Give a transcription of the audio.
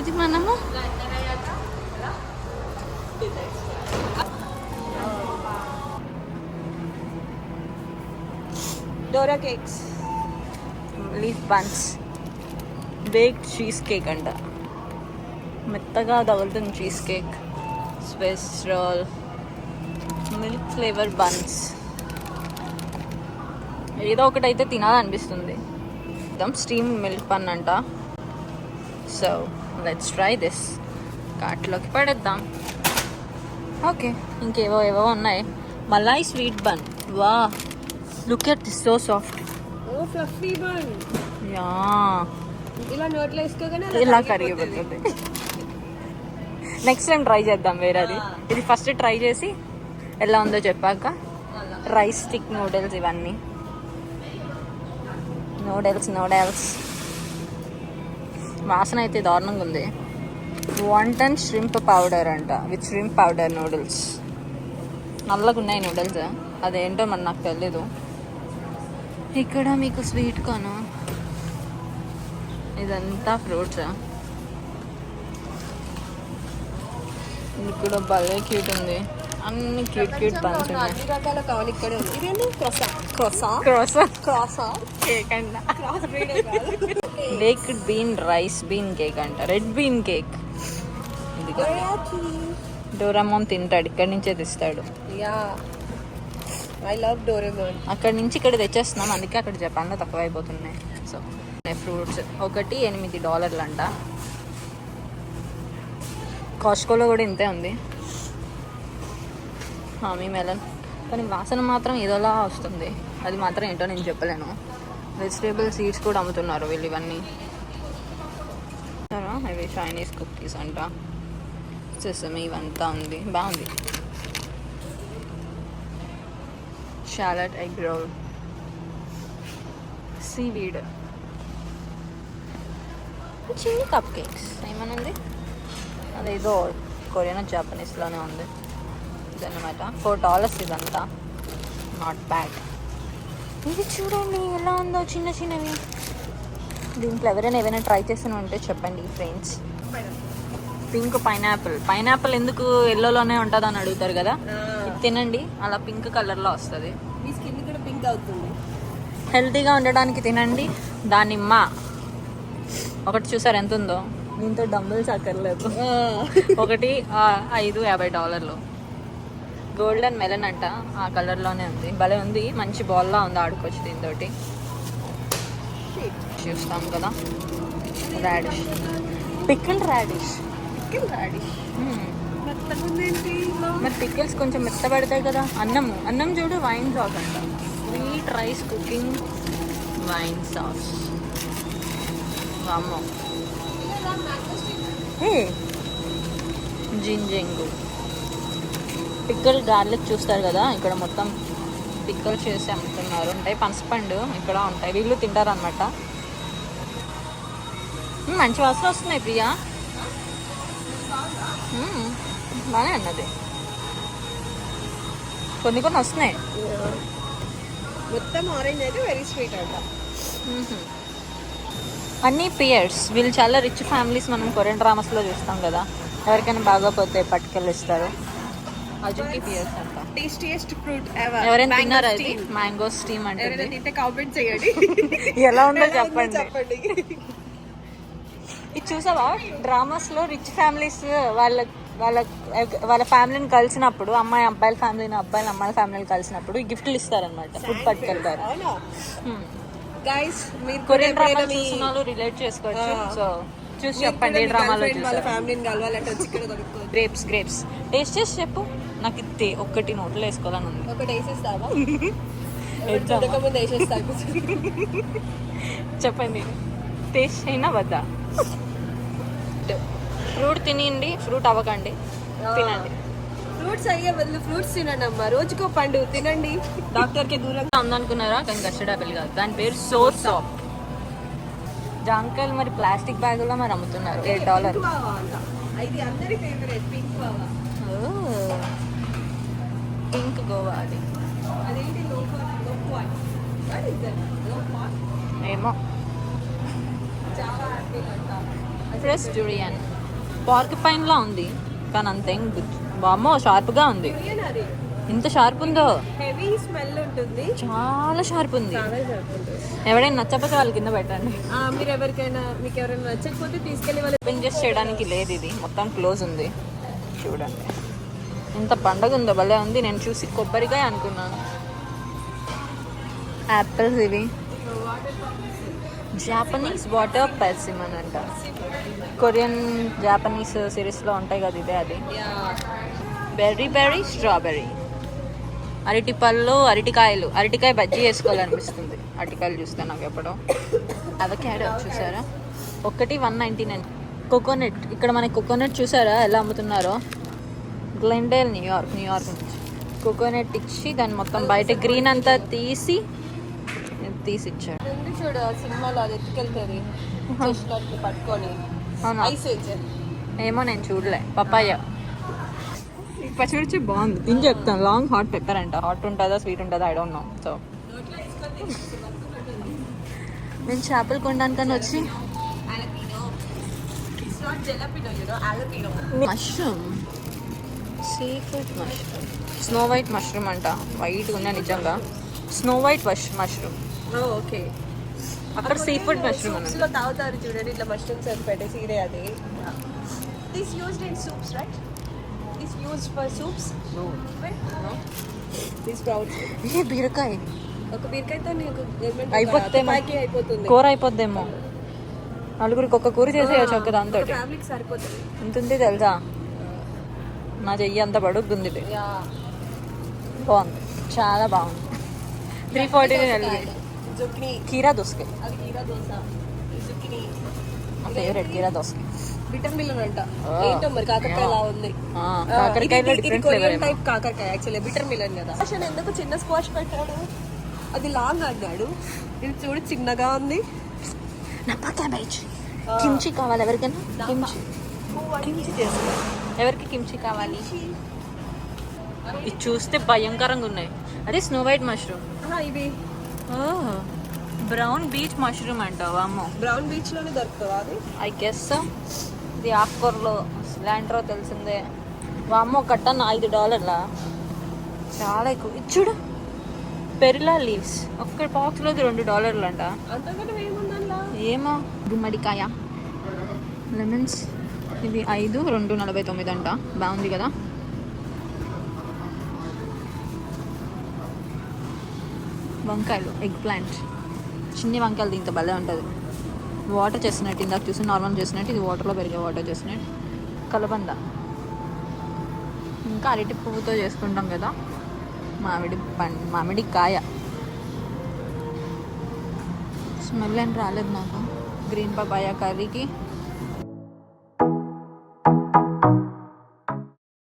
ఇది మనము Dora cakes, leaf buns, baked cheese cake అంట, మెత్తగా తగులుతుంది cheese cake, Swiss roll, milk flavour buns. ఏదో ఒకటి అయితే తినాలనిపిస్తుంది. స్టీమ్ మిల్క్ బన్ అంట. So let's try this. కార్ట్లోకి పడేద్దాం. ఓకే, ఇంకేవో ఏవో ఉన్నాయి. Malai sweet bun. వా, look at this, so soft. Oh fluffy bun. Yeah, ఇలా నోట్లో వేసుకోగానే ఇలా కరిగిపోతుంది. నెక్స్ట్ టైం ట్రై చేద్దాం వేరేది. ఇది ఫస్ట్ ట్రై చేసి ఎలా ఉందో చెప్పాక. రైస్ స్టిక్ నూడిల్స్, ఇవన్నీ నూడిల్స్ వాసన అయితే దారుణంగా ఉంది. వాంటన్ ష్రింప్ పౌడర్ అంట, విత్ ష్రింప్ పౌడర్ నూడిల్స్. నల్లగా ఉన్నాయి నూడిల్స్, అదేంటో మరి నాకు తెలీదు. ఇక్కడ మీకు స్వీట్ కాను, ఇదంతా ఫ్రూట్స్. ఇక్కడ భలే క్యూట్ ఉంది, అన్ని క్యూట్ బన్స్ ఉన్నాయి. అన్ని రకాల కావాలి ఇక్కడ. ఇదేంటి క్రాసా కేక్ అంట, క్రాస్ బ్రీడ్ కాదు. Baked bean rice bean cake అంట, రెడ్ బీన్ కేక్. ఇది డోరామోన్ తింటాడు, ఇక్కడి నుంచే తెస్తాడు. Yeah, I love Doraemon. అక్కడి నుంచి ఇక్కడ తెచ్చేస్తున్నాం, అందుకే అక్కడ జపాన్లో తక్కువ అయిపోతున్నాయి. సో ఫ్రూట్స్ ఒకటి $8 అంట. కాస్కోలో కూడా ఇంతే ఉంది. హామీ మెలన్, కానీ వాసన మాత్రం ఏదోలా వస్తుంది. అది మాత్రం ఏంటో నేను చెప్పలేను. వెజిటేబుల్ సీడ్స్ కూడా అమ్ముతున్నారు వీళ్ళు. ఇవన్నీ ఇవి చైనీస్ కుకీస్ అంట, సెసమి, ఇవంతా ఉంది, బాగుంది. షాలట్ ఎగ్ రోల్, సీవీడ్, చిన్ని కప్ కేక్స్. ఏమనుంది అదేదో కొరియన్ జపనీస్లోనే ఉంది ఇదన్నమాట. $4 ఇదంతా, నాట్ బ్యాడ్. ఇది చూడండి ఎలా ఉందో, చిన్న చిన్నవి. దీంట్లో ఎవరైనా ఏమైనా ట్రై చేసిన ఉంటే చెప్పండి ఫ్రెండ్స్. పింక్ పైనాపిల్ ఎందుకు ఎల్లోలోనే ఉంటుంది అని అడుగుతారు కదా. ఇది తినండి, అలా పింక్ కలర్లో వస్తుంది. మీ స్కిన్ కూడా పింక్ అవుతుంది. హెల్తీగా ఉండడానికి తినండి. దానిమ్మ ఒకటి చూసారు ఎంత ఉందో, దీంతో డంబుల్స్ అక్కర్లేదు. ఒకటి $50. గోల్డెన్ మెలన్ అంట, ఆ కలర్లోనే ఉంది, భలే ఉంది, మంచి బాల్లా ఉంది, ఆడుకోవచ్చు దీంతో. చూస్తాం కదా, రాడిష్, పికిల్ రాడిష్. మరి పికిల్స్ కొంచెం మెత్తబడతాయి కదా. అన్నం చూడు, వైన్ సాస్ అంట, sweet rice cooking wine sauce. వామ్మో, జింజంగు. పిక్కల్ గార్లిక్ చూస్తారు కదా, ఇక్కడ మొత్తం పిక్కల్ చేసి అమ్ముతున్నారు. ఉంటాయి పనసపండు ఇక్కడ ఉంటాయి, వీళ్ళు తింటారు అనమాట. మంచి వాసన వస్తున్నాయి ప్రియా, బాగానే అన్నది. కొన్ని వస్తున్నాయి. మొత్తం ఆరెంజ్ అయితే వెరీ స్వీట్ అంట. అన్నీ పియర్స్. వీళ్ళు చాలా రిచ్ ఫ్యామిలీస్, మనం కొరియన్ డ్రామాస్లో చూస్తాం కదా, ఎవరికైనా బాగోపోతే పట్టుకెళ్ళిస్తారు. అజుకి పియర్స్ అంట. Tastiest fruit ever. ఎవరైనా తిన్నారా ఇది? మ్యాంగో స్టీమ్ అంటే. ఎవరైనా తింటే కామెంట్ చేయండి, ఎలా ఉందో చెప్పండి. ఇది చూసావా, డ్రామాస్లో రిచ్ ఫ్యామిలీస్ వాళ్ళ ఫ్యామిలీని కలిసినప్పుడు, అమ్మాయి అబ్బాయిల ఫ్యామిలీని, అబ్బాయిల అమ్మాయిల ఫ్యామిలీని కలిసినప్పుడు గిఫ్ట్లు ఇస్తారనమాట, ఫుడ్ పట్టుకెళ్తారు. కొరియన్ డ్రామాలు చూసిన వాళ్ళు రిలేట్ చేసుకోవచ్చు. సో చూసి చెప్పండి, ఏ డ్రామాలో గ్రేప్స్ టేస్ట్ చేసి చెప్పు. నాకు ఇది ఒక్కటి నోట్లో వేసుకోవాలని ఉంది. ఒకటి వేసేస్తావా? చెప్పండి, టేస్ట్ అయినా వద్దా? ఫ్రూట్ తినండి, ఫ్రూట్ అవ్వకండి, తినండి. ఫ్రూట్స్ అయ్యే బదులు ఫ్రూట్స్ తినండి అమ్మా, రోజుకో పండు తినండి. డాక్టర్కి దూరంగా ఉందనుకున్నారా, కానీ కస్టర్డ్ ఆపిల్ కాదు, దాని పేరు సోర్ సాప్. జాంకాయలు మరి ప్లాస్టిక్ బ్యాగులో మరి అమ్ముతున్నారు, $8. పింక్ గోవా, అది ఏమో. Fresh durian. పార్క్ పైన్లా ఉంది కానీ అంతేం బామ్మో షార్ప్గా ఉంది. కొరియన్ అది ఇంత షార్ప్ ఉందో, హెవీ స్మెల్ ఉంటుంది. చాలా షార్ప్ ఉంది. చాలా షార్ప్ ఉంటుంది. ఎవరైనా నచ్చకపోతే వాళ్ళ కింద పెట్టండి. మీరు ఎవరికైనా మీకు ఎవరైనా నచ్చకపోతే తీసుకెళ్ళి వాళ్ళు ఓపెన్ చేసి చేయడానికి లేదు, ఇది మొత్తం క్లోజ్ ఉంది. చూడండి ఎంత పండగ ఉందో, భలే ఉంది. నేను చూసి కొబ్బరికాయ అనుకున్నాను. యాపిల్స్ ఇవి జాపనీస్ వాటర్ పెర్సిమన్ అంట. కొరియన్ జాపనీస్ సిరీస్లో ఉంటాయి కదా, ఇదే అది. బెర్రీ బెర్రీ స్ట్రాబెర్రీ, అరటి పళ్ళు, అరటికాయలు. అరటికాయ బజ్జీ వేసుకోవాలనిపిస్తుంది అరటికాయలు చూస్తే నాకు ఎప్పుడో. అవకాడో చూసారా, ఒకటి 199. కోకోనట్, ఇక్కడ మనకి కోకోనట్ చూసారా ఎలా అమ్ముతున్నారో. గ్లెండేల్ న్యూయార్క్ నుంచి కోకోనట్ ఇచ్చి దాన్ని మొత్తం బయట గ్రీన్ అంతా తీసి ఇచ్చాడు. ఉంది చూడు సినిమాలో, అది ఎత్తుకెళ్తుంది పట్టుకొని. అవునా? ఐస్ ఏజ్ ఏమో నేను చూడలే. పపాయ పచ్చిమిర్చి బాగుంది, తిని చెప్తాను. లాంగ్ హాట్ పెప్పర్ అంట. హాట్ ఉంటుందా స్వీట్ ఉంటుందా ఐ డోంట్ నో. సో నేను చేపలు కొనడానికని వచ్చి mushroom, sea food mushroom, snow white mushroom అంట. వైట్గా ఉన్నాయి నిజంగా. Snow white mushroom. ఓకే. అక్కడ సీ ఫుడ్ మష్రూమ్ అని లో తాగుతారు చూడండి, ఇట్లా మష్రూమ్స్ అని పెట్టేసి ఇదే అది. This used in soups right, this used for soups. This sprouts. ఏ బీరకాయ, ఒక బీరకాయతో నీకు అయిపోతేమో, అయిపోతుంది. కూర అయిపోద్దేమో. నలుగురికి ఒక్క కూర చేసేయచ్చు ఒక్క దాంతో. ఫ్యామిలీకి సరిపోతుంది. ఎంత ఉంది తెలుసా, నా చెయ్యి అంత బడుగుంది ఇది. బాగుంది, చాలా బాగుంది. 340 జుక్ని, కీరా దోసకాయ, అది కీరా దోస, జుక్ని మా ఫేవరెట్ కీరా దోసకాయ. బిటర్ మిలన్ అంట. ఏంటో మరి కాకరకాయ లా ఉంది. కాకరకాయలో డిఫరెంట్ ఫ్లేవర్ ఏమో. టైప్ కాకరకాయ యాక్చువల్లీ బిటర్ మిలన్ కదా. అసలు ఎందుకు చిన్న స్క్వాష్ పెట్టాడు, అది లాంగ్ అన్నాడు. ఇది చూడు చిన్నగా ఉంది. నప్ప క్యాబేజ్. కిమ్చి కావాలి ఎవరికైనా? కిమ్చి చేస్తా. ఎవరికి కిమ్చి కావాలి? ఇది చూస్తే భయంకరంగా ఉన్నాయి. అదే స్నో వైట్ మష్రూమ్. ఇవి బ్రౌన్ బీచ్ మష్రూమ్ అంటావా? అమ్మో, బ్రౌన్ బీచ్ లోనే దొరుకుతుందా అది? ఐ గెస్ ఇది ఆకుకూరలో సిలాంట్రో తెలిసిందే. వామ్మో, కట్టను $5. చాలా ఎక్కువ. ఇది చూడు, పెరిలా లీవ్స్ ఒక్క బాక్స్లోకి $2 అంట. అంతకంటే ఏముందన్నా ఏమో. గుమ్మడికాయ, లెమన్స్ ఇవి 5, 2.49 అంట. బాగుంది కదా. వంకాయలు, ఎగ్ ప్లాంట్, చిన్ని వంకాయలు దీంతో భలే ఉంటుంది. వాటర్ చేసినట్టు, ఇందాక చూసి నార్మల్ చేసినట్టు, ఇది వాటర్లో పెరిగే వాటర్ చేసినట్టు. కలబంద, ఇంకా అరటి పువ్వుతో చేసుకుంటాం కదా మామిడి కాయ. స్మెల్ ఏం రాలేదు నాకు. గ్రీన్ పపాయ కర్రీకి